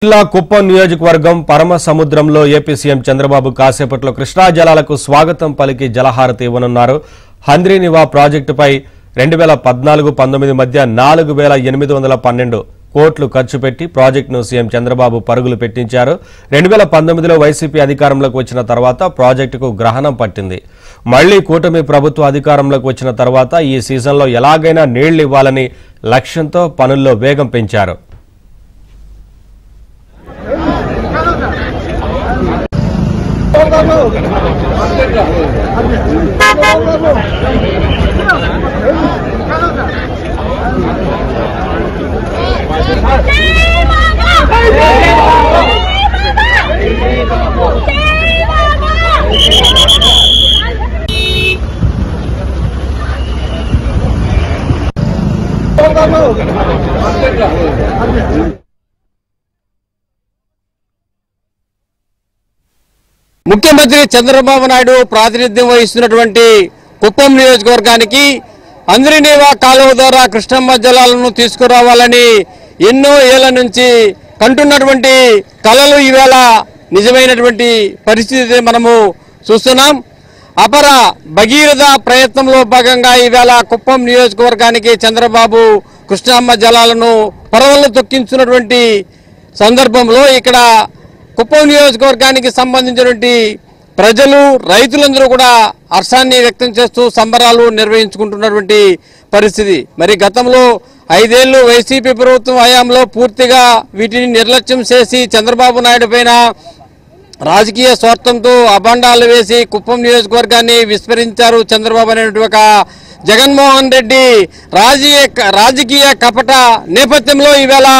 జిల్లా కుప్పం నియోజకవర్గం పరమ సముద్రంలో ఏపీ సీఎం చంద్రబాబు కాసేపట్లో కృష్ణా జలాలకు స్వాగతం పలికి జలహారతి ఇవ్వనున్నారు. హంద్రీనివా ప్రాజెక్టుపై 2014-19 మధ్య 4812 కోట్లు ఖర్చు పెట్టి ప్రాజెక్టును సీఎం చంద్రబాబు పరుగులు పెట్టించారు. 2019లో వైసీపీ అధికారంలోకి వచ్చిన తర్వాత ప్రాజెక్టుకు గ్రహణం పట్టింది. మళ్లీ కూటమి ప్రభుత్వ అధికారంలోకి వచ్చిన తర్వాత ఈ సీజన్లో ఎలాగైనా నీళ్లు ఇవ్వాలని లక్ష్యంతో పనుల్లో వేగం పెంచారు. ముఖ్యమంత్రి చంద్రబాబు నాయుడు ప్రాతినిధ్యం వహిస్తున్నటువంటి కుప్పం నియోజకవర్గానికి హంద్రీనివా కాలువ ద్వారా కృష్ణమ్మ జలాలను తీసుకురావాలని ఎన్నో ఏళ్ల నుంచి కంటున్నటువంటి కలలు ఈవేళ నిజమైనటువంటి పరిస్థితి మనము చూస్తున్నాం. అపర భగీరథ ప్రయత్నంలో భాగంగా ఈవేళ కుప్పం నియోజకవర్గానికి చంద్రబాబు కృష్ణమ్మ జలాలను పరవళ్ళు తొక్కించున్నటువంటి సందర్భంలో ఇక్కడ కుప్పం నియోజకవర్గానికి సంబంధించినటువంటి ప్రజలు రైతులందరూ కూడా హర్షాన్ని వ్యక్తం చేస్తూ సంబరాలు నిర్వహించుకుంటున్నటువంటి పరిస్థితి. మరి గతంలో 5 ఏళ్లు వైసీపీ ప్రభుత్వం హయాంలో పూర్తిగా వీటిని నిర్లక్ష్యం చేసి చంద్రబాబు నాయుడు పైన రాజకీయ స్వార్థంతో అభాండాలు వేసి కుప్పం నియోజకవర్గాన్ని విస్మరించారు చంద్రబాబు అనేటువంటి ఒక జగన్మోహన్ రెడ్డి రాజకీయ కపట నేపథ్యంలో ఈవేళ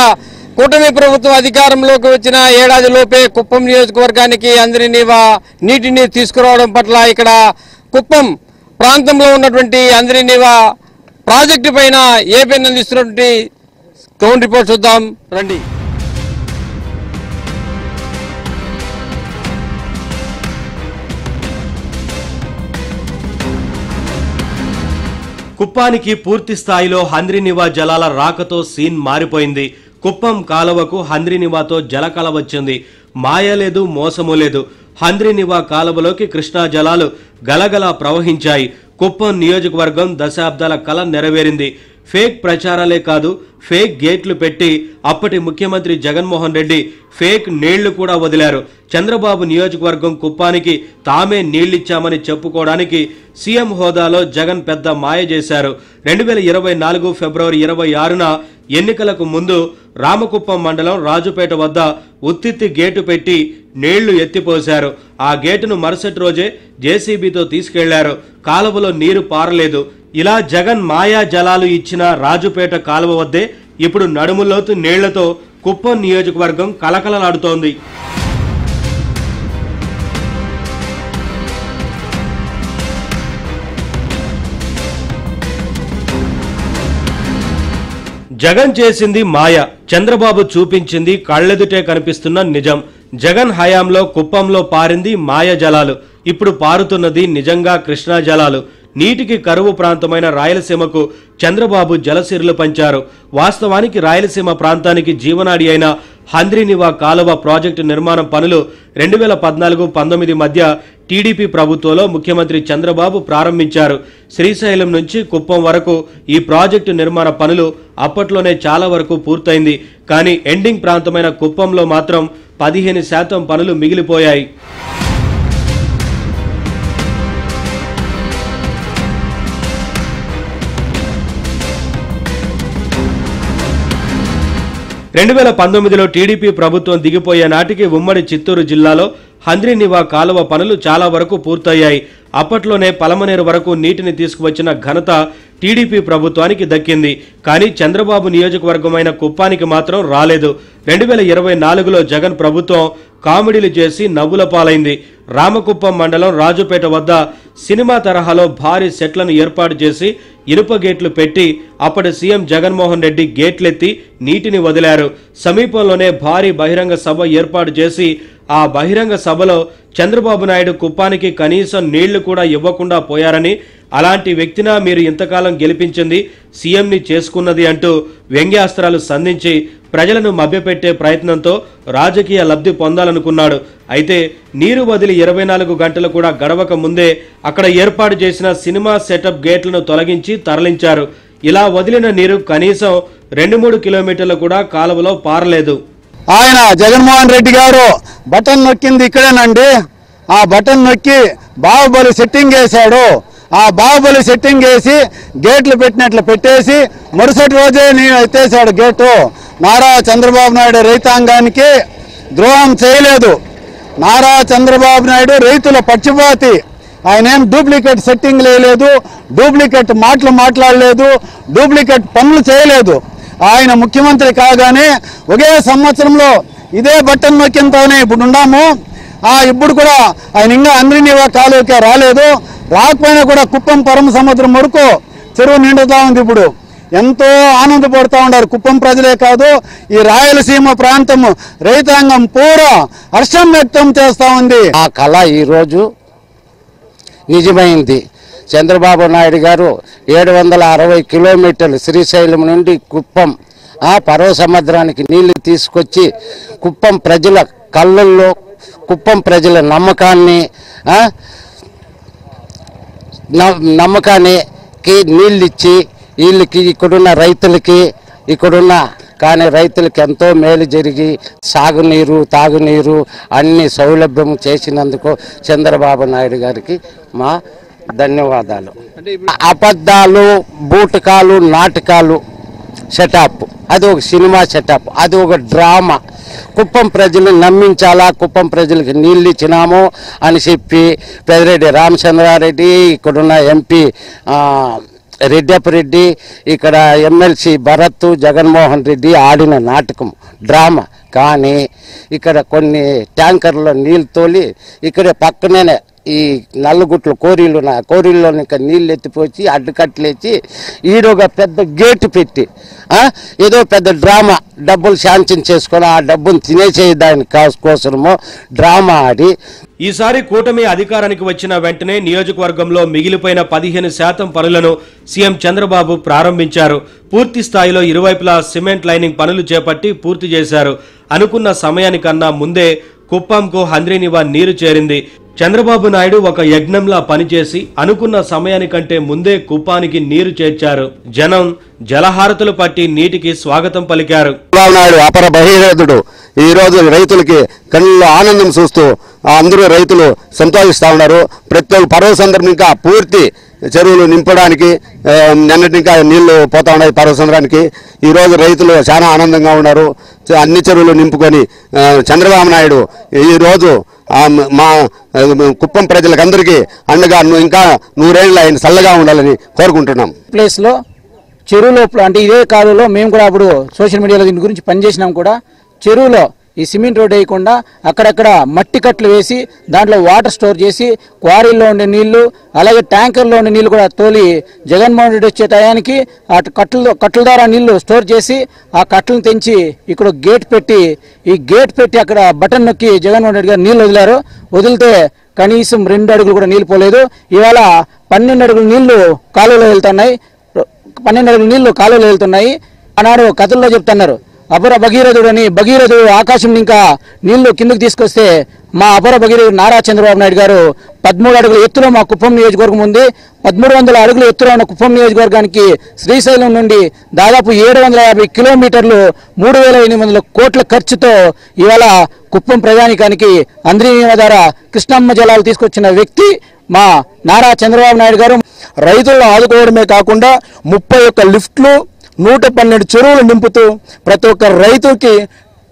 కూటమి ప్రభుత్వం అధికారంలోకి వచ్చిన ఏడాదిలోపే కుప్పం నియోజకవర్గానికి హంద్రీనివా నీటిని తీసుకురావడం పట్ల ఇక్కడ కుప్పం ప్రాంతంలో ఉన్నటువంటి హంద్రీనివా ప్రాజెక్టు పైన ఏపీ అందిస్తున్నటువంటి గ్రౌండ్ రిపోర్ట్ చూద్దాం రండి. కుప్పానికి పూర్తి స్థాయిలో హంద్రీనివా జలాల రాకతో సీన్ మారిపోయింది. కుప్పం కాలువకు హంద్రీనివాతో జలకళ వచ్చింది. మాయ లేదు, మోసము లేదు. హంద్రీనివా కాలువలోకి కృష్ణా జలాలు గలగల ప్రవహించాయి. కుప్పం నియోజకవర్గం దశాబ్దాల కళ నెరవేరింది. ఫేక్ ప్రచారాలే కాదు, ఫేక్ గేట్లు పెట్టి అప్పటి ముఖ్యమంత్రి జగన్మోహన్ రెడ్డి ఫేక్ నీళ్లు కూడా వదిలారు. చంద్రబాబు నియోజకవర్గం కుప్పానికి తామే నీళ్లిచ్చామని చెప్పుకోవడానికి సీఎం హోదాలో జగన్ పెద్ద మాయ చేశారు. 2024 ఫిబ్రవరి 26న ఎన్నికలకు ముందు రామకుప్పం మండలం రాజుపేట వద్ద ఉత్తిత్తి గేటు పెట్టి నీళ్లు ఎత్తిపోశారు. ఆ గేటును మరుసటి రోజే జేసీబీతో తీసుకెళ్లారు. కాలువలో నీరు పారలేదు. ఇలా జగన్ మాయా జలాలు ఇచ్చిన రాజుపేట కాలువ వద్దే ఇప్పుడు నడుములోతు నీళ్లతో కుప్పం నియోజకవర్గం కలకలలాడుతోంది. జగన్ చేసింది మాయ, చంద్రబాబు చూపించింది కళ్ళెదుటే కనిపిస్తున్న నిజం. జగన్ హయాంలో కుప్పంలో పారింది మాయ జలాలు, ఇప్పుడు పారుతున్నది నిజంగా కృష్ణా జలాలు. నీటికి కరువు ప్రాంతమైన రాయలసీమకు చంద్రబాబు జలసిరులు పంచారు. వాస్తవానికి రాయలసీమ ప్రాంతానికి జీవనాడి అయిన హంద్రీనివా కాలువ ప్రాజెక్టు నిర్మాణం పనులు 2014-19 మధ్య టీడీపీ ప్రభుత్వంలో ముఖ్యమంత్రి చంద్రబాబు ప్రారంభించారు. శ్రీశైలం నుంచి కుప్పం వరకు ఈ ప్రాజెక్టు నిర్మాణ పనులు అప్పట్లోనే చాలా వరకు పూర్తయింది. కానీ ఎండింగ్ ప్రాంతమైన కుప్పంలో మాత్రం 15% పనులు మిగిలిపోయాయి. రెండు 2019లో టీడీపీ ప్రభుత్వం దిగిపోయే నాటికి ఉమ్మడి చిత్తూరు జిల్లాలో హంద్రీనివా కాలువ పనులు చాలా వరకు పూర్తయ్యాయి. అప్పట్లోనే పలమనేరు వరకు నీటిని తీసుకువచ్చిన ఘనత టీడీపీ ప్రభుత్వానికి దక్కింది. కానీ చంద్రబాబు నియోజకవర్గమైన కుప్పానికి మాత్రం రాలేదు. 2024లో జగన్ ప్రభుత్వం కామెడీలు చేసి నవ్వుల పాలైంది. రామకుప్పం మండలం రాజుపేట వద్ద సినిమా తరహాలో భారీ సెట్లను ఏర్పాటు చేసి ఇనుప గేట్లు పెట్టి అప్పటి సీఎం జగన్మోహన్ రెడ్డి గేట్లెత్తి నీటిని వదిలారు. సమీపంలోనే భారీ బహిరంగ సభ ఏర్పాటు చేసి ఆ బహిరంగ సభలో చంద్రబాబు నాయుడు కుప్పానికి కనీసం నీళ్లు కూడా ఇవ్వకుండా పోయారని, అలాంటి వ్యక్తినా మీరు ఇంతకాలం గెలిపించింది సీఎంని చేసుకున్నది అంటూ వ్యంగ్యాస్త్రాలు సంధించి ప్రజలను మభ్యపెట్టే ప్రయత్నంతో రాజకీయ లబ్ధి పొందాలనుకున్నాడు. అయితే నీరు వదిలి 24 గంటలు కూడా గడవక ముందే అక్కడ ఏర్పాటు చేసిన సినిమా సెటప్ గేట్లను తొలగించి తరలించారు. ఇలా వదిలిన నీరు కనీసం 2-3 కిలోమీటర్లు కూడా కాలువలో పారలేదు. ఆయన జగన్మోహన్ రెడ్డి గారు బటన్ నొక్కింది ఇక్కడేనండి. ఆ బటన్ నొక్కి బాహుబలి సెట్టింగ్ వేశాడు. ఆ బాహుబలి సెట్టింగ్ వేసి గేట్లు పెట్టినట్లు పెట్టేసి మరుసటి రోజే నేను ఎత్తేసాడు గేటు. నారా చంద్రబాబు నాయుడు రైతాంగానికి ద్రోహం చేయలేదు. నారా చంద్రబాబు నాయుడు రైతుల పక్షపాతి. ఆయన ఏం డూప్లికేట్ సెట్టింగ్ లేదు, డూప్లికేట్ మాటలు మాట్లాడలేదు, డూప్లికేట్ పనులు చేయలేదు. ఆయన ముఖ్యమంత్రి కాగానే ఒకే సంవత్సరంలో ఇదే బటన్ నొక్కింతోనే ఇప్పుడు ఉన్నాము. ఇప్పుడు కూడా ఆయన ఇంకా అంద్రినీవా కాలువకే రాలేదు. రాకపోయినా కూడా కుప్పం పరమ సముద్రం వరకు చెరువు నిండుతా ఉంది. ఇప్పుడు ఎంతో ఆనందపడుతూ ఉన్నారు కుప్పం ప్రజలే కాదు, ఈ రాయలసీమ ప్రాంతం రైతాంగం పూరా హర్షం వ్యక్తం చేస్తూ ఉంది. ఆ కళ ఈరోజు నిజమైంది. చంద్రబాబు నాయుడు గారు 760 కిలోమీటర్లు శ్రీశైలం నుండి కుప్పం పర్వ సముద్రానికి నీళ్లు తీసుకొచ్చి కుప్పం ప్రజల కళ్ళల్లో కుప్పం ప్రజల నమ్మకానికి నీళ్ళు ఇచ్చి వీళ్ళకి ఇక్కడున్న రైతులకి కానీ రైతులకు ఎంతో మేలు జరిగి సాగునీరు తాగునీరు అన్ని సౌలభ్యం చేసినందుకు చంద్రబాబు నాయుడు గారికి మా ధన్యవాదాలు. అబద్ధాలు, బూటకాలు, నాటకాలు సెటప్, అది ఒక సినిమా సెటప్, అది ఒక డ్రామా. కుప్పం ప్రజలు నమ్మించాలా, కుప్పం ప్రజలకు నీళ్ళు ఇచ్చినాము అని చెప్పి పెద్దిరెడ్డి రామచంద్రారెడ్డి, ఇక్కడున్న ఎంపీ రెడ్డప్పరెడ్డి, ఇక్కడ ఎమ్మెల్సీ భరత్, జగన్మోహన్ రెడ్డి ఆడిన నాటకం డ్రామా. కానీ ఇక్కడ కొన్ని ట్యాంకర్లో నీళ్ళు తోలి ఇక్కడ పక్కనే ఈ నల్లగుట్లు కోరీల్లో ఇంకా నీళ్ళు ఎత్తిపోసి అడ్డుకట్టలేచి ఈడొక పెద్ద గేటు పెట్టి ఏదో పెద్ద డ్రామా, డబ్బులు శాంక్షన్ చేసుకొని ఆ డబ్బును తినేసేదాని కోసమో డ్రామా ఆడి ఈసారి కూటమి అధికారానికి వచ్చిన వెంటనే నియోజకవర్గంలో మిగిలిపోయిన 15% పనులను సీఎం చంద్రబాబు ప్రారంభించారు. పూర్తి స్థాయిలో ఇరువైపులా సిమెంట్ లైనింగ్ పనులు చేపట్టి పూర్తి చేశారు. అనుకున్న సమయానికన్నా ముందే కుప్పంకు హంద్రీనివా నీరు చేరింది. చంద్రబాబు నాయుడు ఒక యజ్ఞంలా పనిచేసి అనుకున్న సమయానికంటే ముందే కుప్పానికి నీరు చేర్చారు. జనం జలహారతులు పట్టి నీటికి స్వాగతం పలికారు. చంద్రబాబు నాయుడు అపర భగీరథుడు. ఈ రోజు రైతులకి కళ్ళలో ఆనందం చూస్తూ అందరూ రైతులు సంతోషిస్తూ ఉన్నారు. ప్రతి ఒక్క పర్వ సందర్భం ఇంకా పూర్తి చెరువులు నింపడానికి నిన్నటి ఇంకా నీళ్లు పోతా ఉన్నాయి పర్వ సంద్రానికి. ఈరోజు రైతులు చాలా ఆనందంగా ఉన్నారు. అన్ని చెరువులు నింపుకొని చంద్రబాబు నాయుడు ఈరోజు మా కుప్పం ప్రజలకందరికీ అండగా ఇంకా 100 ఏళ్ళు ఆయన చల్లగా ఉండాలని కోరుకుంటున్నాం. ప్లేస్లో చెరువులో అంటే ఇదే కాలంలో మేము కూడా అప్పుడు సోషల్ మీడియాలో దీని గురించి పనిచేసినాం కూడా. చెరువులో ఈ సిమెంట్ రోడ్ వేయకుండా అక్కడక్కడ మట్టి కట్లు వేసి దాంట్లో వాటర్ స్టోర్ చేసి క్వారీల్లో ఉండే నీళ్లు అలాగే ట్యాంకర్లో ఉండే నీళ్లు కూడా తోలి జగన్మోహన్ రెడ్డి వచ్చే టయానికి ఆ కట్టల ద్వారా నీళ్లు స్టోర్ చేసి ఆ కట్టలను తెంచి ఇక్కడ గేట్ పెట్టి అక్కడ బటన్ నొక్కి జగన్మోహన్ రెడ్డి గారు నీళ్లు వదిలారు. వదిలితే కనీసం 2 అడుగులు కూడా నీళ్లు పోలేదు. ఇవాళ 12 అడుగుల నీళ్లు కాలువలో వెళ్తున్నాయి. 12 అడుగుల నీళ్లు కాలువలో వెళ్తున్నాయి. ఆనాడు కథల్లో చెప్తున్నారు అపర భగీరథుడని. భగీరథుడు ఆకాశం ఇంకా నీళ్లు కిందకు తీసుకొస్తే మా అపర భగీరథుడు నారా చంద్రబాబు నాయుడు గారు 13 అడుగుల ఎత్తులో మా కుప్పం నియోజకవర్గం ఉంది. 1300 అడుగుల ఎత్తులో ఉన్న కుప్పం నియోజకవర్గానికి శ్రీశైలం నుండి దాదాపు 750 కిలోమీటర్లు 3800 కోట్ల ఖర్చుతో ఇవాళ కుప్పం ప్రజానికానికి అంద్రినీవా ద్వారా కృష్ణమ్మ జలాలు తీసుకొచ్చిన వ్యక్తి మా నారా చంద్రబాబు నాయుడు గారు. రైతులను ఆదుకోవడమే కాకుండా 31 లిఫ్ట్లు 112 చెరువులు నింపుతూ ప్రతి ఒక్క రైతుకి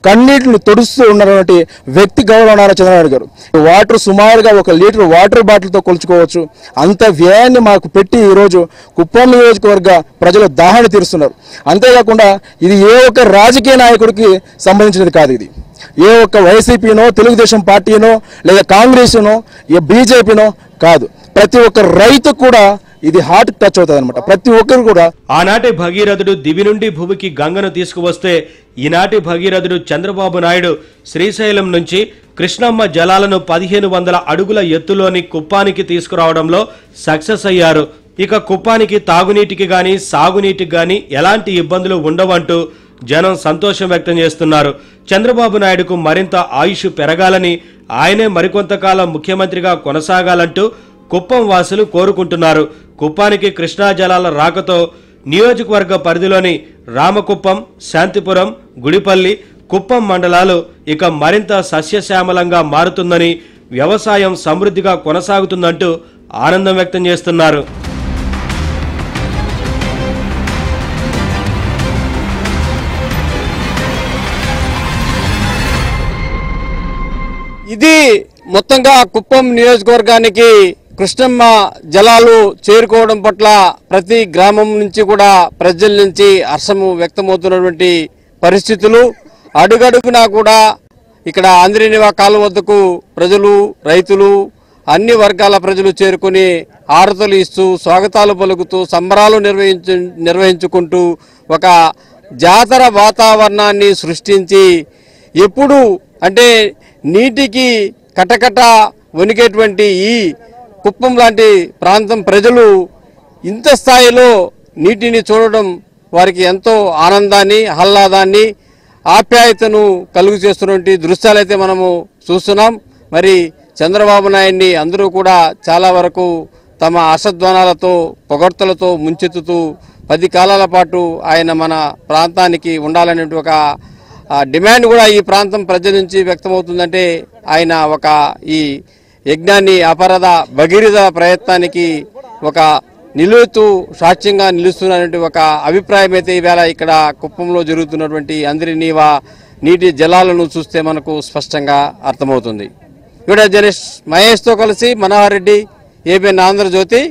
కన్నీటిని తొడుస్తూ ఉన్నటువంటి వ్యక్తి గౌరవ నారా చంద్రబాబు గారు. వాటర్ సుమారుగా 1 లీటర్ వాటర్ బాటిల్తో కొలుచుకోవచ్చు. అంత వ్యయాన్ని మాకు పెట్టి ఈరోజు కుప్పం నియోజకవర్గ ప్రజలు దాహాన్ని తీరుస్తున్నారు. అంతేకాకుండా ఇది ఏ ఒక్క రాజకీయ నాయకుడికి సంబంధించినది కాదు. ఇది ఏ ఒక్క వైసీపీనో తెలుగుదేశం పార్టీనో లేదా కాంగ్రెస్నో బీజేపీనో కాదు. ప్రతి ఒక్క రైతు కూడా ఇది హార్ట్ టచ్ అవుతుంది అనమాట. ప్రతి ఒక్కరు కూడా ఆనాటి భగీరథుడు దివి నుండి భూమికి గంగను తీసుకువస్తే ఈనాటి భగీరథుడు చంద్రబాబు నాయుడు శ్రీశైలం నుంచి కృష్ణమ్మ జలాలను 1500 అడుగుల ఎత్తులోని కుప్పానికి తీసుకురావడంలో సక్సెస్ అయ్యారు. ఇక కుప్పానికి తాగునీటికి గాని సాగునీటికి గాని ఎలాంటి ఇబ్బందులు ఉండవంటూ జనం సంతోషం వ్యక్తం చేస్తున్నారు. చంద్రబాబు నాయుడుకు మరింత ఆయుష్ పెరగాలని, ఆయనే మరికొంతకాలం ముఖ్యమంత్రిగా కొనసాగాలంటూ కుప్పం వాసులు కోరుకుంటున్నారు. కుప్పానికి కృష్ణా జలాల రాకతో నియోజకవర్గ పరిధిలోని రామకుప్పం, శాంతిపురం, గుడిపల్లి, కుప్పం మండలాలు ఇక మరింత సస్యశ్యామలంగా మారుతుందని, వ్యవసాయం సమృద్ధిగా కొనసాగుతుందంటూ ఆనందం వ్యక్తం చేస్తున్నారు. ఇది మొత్తంగా కుప్పం నియోజకవర్గానికి కృష్ణమ్మ జలాలు చేరుకోవడం పట్ల ప్రతి గ్రామం నుంచి కూడా ప్రజల నుంచి హర్షము వ్యక్తమవుతున్నటువంటి పరిస్థితులు. అడుగడుగునా కూడా ఇక్కడ ఆంధ్రనివా కాలువ వద్దకు ప్రజలు, రైతులు, అన్ని వర్గాల ప్రజలు చేరుకుని హారతలు ఇస్తూ స్వాగతాలు పలుకుతూ సంబరాలు నిర్వహించుకుంటూ ఒక జాతర వాతావరణాన్ని సృష్టించి ఎప్పుడు అంటే నీటికి కటకట వణికేటువంటి ఈ కుప్పం లాంటి ప్రాంతం ప్రజలు ఇంత స్థాయిలో నీటిని చూడడం వారికి ఎంతో ఆనందాన్ని, ఆహ్లాదాన్ని, ఆప్యాయతను కలుగు చేస్తున్నటువంటి దృశ్యాలైతే మనము చూస్తున్నాం. మరి చంద్రబాబు నాయుడిని అందరూ కూడా చాలా వరకు తమ ఆశధ్వానాలతో, పొగడ్తలతో ముంచెత్తుతూ 10 కాలాల పాటు ఆయన మన ప్రాంతానికి ఉండాలనే ఒక డిమాండ్ కూడా ఈ ప్రాంతం ప్రజల నుంచి వ్యక్తమవుతుందంటే ఆయన ఒక ఈ యజ్ఞాన్ని అపరద భగీరథ ప్రయత్నానికి ఒక నిలువుతూ సాక్ష్యంగా నిలుస్తున్నటువంటి ఒక అభిప్రాయం అయితే ఈవేళ ఇక్కడ కుప్పంలో జరుగుతున్నటువంటి ఆంధ్రనీవా నీటి జలాలను చూస్తే మనకు స్పష్టంగా అర్థమవుతుంది. వీడియో జర్నలిస్ట్ మహేష్తో కలిసి మనోహర్ రెడ్డి, ఏబిఎన్ ఆంధ్రజ్యోతి,